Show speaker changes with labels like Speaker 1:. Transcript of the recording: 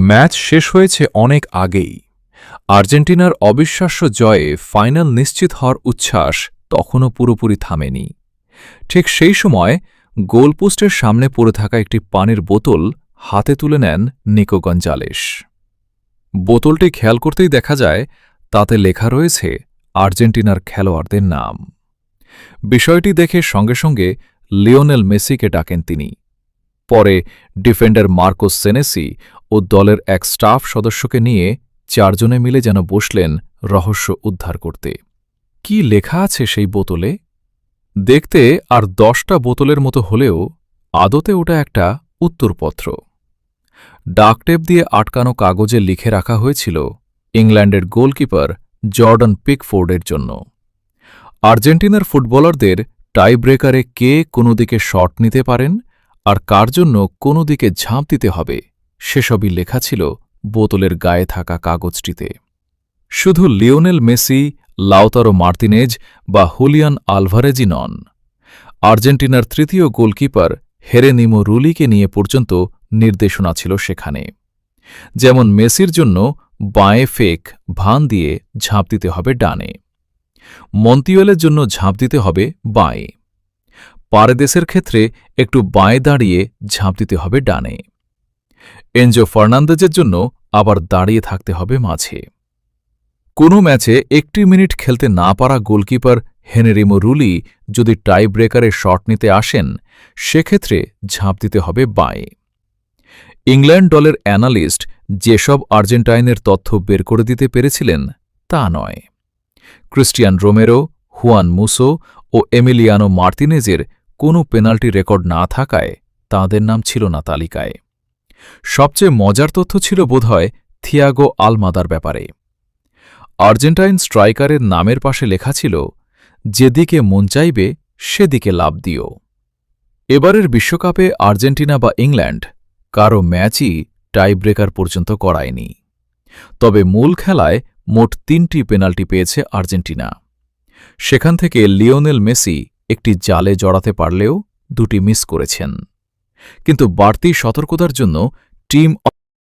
Speaker 1: Match শেষ হয়েছে অনেক আগেই। আর্জেন্টিনার অবিশ্বাস্য জয়ে ফাইনাল নিশ্চিত হওয়ার উচ্ছ্বাস তখনও পুরোপুরি থামেনি। ঠিক সেই সময় গোলপোস্টের সামনে পড়ে থাকা একটি পানির বোতল হাতে তুলে নেন নিকো গঞ্জালেস। বোতলটি খেয়াল করতেই দেখা যায় তাতে লেখা রয়েছে আর্জেন্টিনার খেলোয়াড়দের নাম। বিষয়টি দেখে সঙ্গে সঙ্গে লিওনেল মেসিকে ডাকেন তিনি। পরে ডিফেন্ডার মার্কোস সেনেসি ও দলের এক স্টাফ সদস্যকে নিয়ে চারজনে মিলে যেন বসলেন রহস্য উদ্ধার করতে। কি লেখা আছে সেই বোতলে? দেখতে আর 10টা বোতলের মতো হলেও আদতে ওটা একটা উত্তরপত্র। ডাকটেপ দিয়ে আটকানো কাগজে লিখে রাখা হয়েছিল ইংল্যান্ডের গোলকিপার জর্ডান পিকফোর্ডের জন্য। আর্জেন্টিনার ফুটবলারদের টাই ব্রেকারে কে কোনো দিকে শট নিতে পারেন আর কার জন্য কোনো দিকে ঝাঁপ দিতে হবে সেসবই লেখা ছিল বোতলের গায়ে থাকা কাগজটিতে। শুধু লিওনেল মেসি, লাউতারো মার্তিনেজ বা হুলিয়ান আলভারেজই নন, আর্জেন্টিনার তৃতীয় গোলকিপার হেরেনিমো রুলিকে নিয়ে পর্যন্ত নির্দেশনা ছিল সেখানে। যেমন মেসির জন্য বাঁয়ে ফেক ভান দিয়ে ঝাঁপ দিতে হবে ডানে, মন্তিওয়েলের জন্য ঝাঁপ দিতে হবে বাঁয়ে, পারেদেসের ক্ষেত্রে একটু বাঁয়ে দাঁড়িয়ে ঝাঁপ দিতে হবে ডানে, এনজো ফার্নান্দেজের জন্য আবার দাঁড়িয়ে থাকতে হবে মাঝে। কোনো ম্যাচে 1 মিনিট খেলতে না পারা গোলকিপার হেনেরিমো রুলি যদি টাই ব্রেকারে শট নিতে আসেন, সেক্ষেত্রে ঝাঁপ দিতে হবে বাঁয়ে। ইংল্যান্ড দলের অ্যানালিস্ট যেসব আর্জেন্টাইনের তথ্য বের করে দিতে পেরেছিলেন তা নয়। ক্রিস্টিয়ান রোমেরো, হুয়ান মুসো ও এমিলিয়ানো মার্তিনেজের কোনো পেনাল্টি রেকর্ড না থাকায় তাঁদের নাম ছিল না তালিকায়। সবচেয়ে মজার তথ্য ছিল বোধহয় থিয়াগো আলমাদার ব্যাপারে। আর্জেন্টাইন স্ট্রাইকারের নামের পাশে লেখা ছিল, যেদিকে মন চাইবে সেদিকে লাফ দিও। এবারের বিশ্বকাপে আর্জেন্টিনা বা ইংল্যান্ড কারও ম্যাচই টাই ব্রেকার পর্যন্ত করায়নি। তবে মূল খেলায় মোট 3টি পেনাল্টি পেয়েছে আর্জেন্টিনা। সেখান থেকে লিওনেল মেসি একটি জালে জড়াতে পারলেও 2টি মিস করেছেন। কিন্তু বাড়তি সতর্কতার জন্য টিম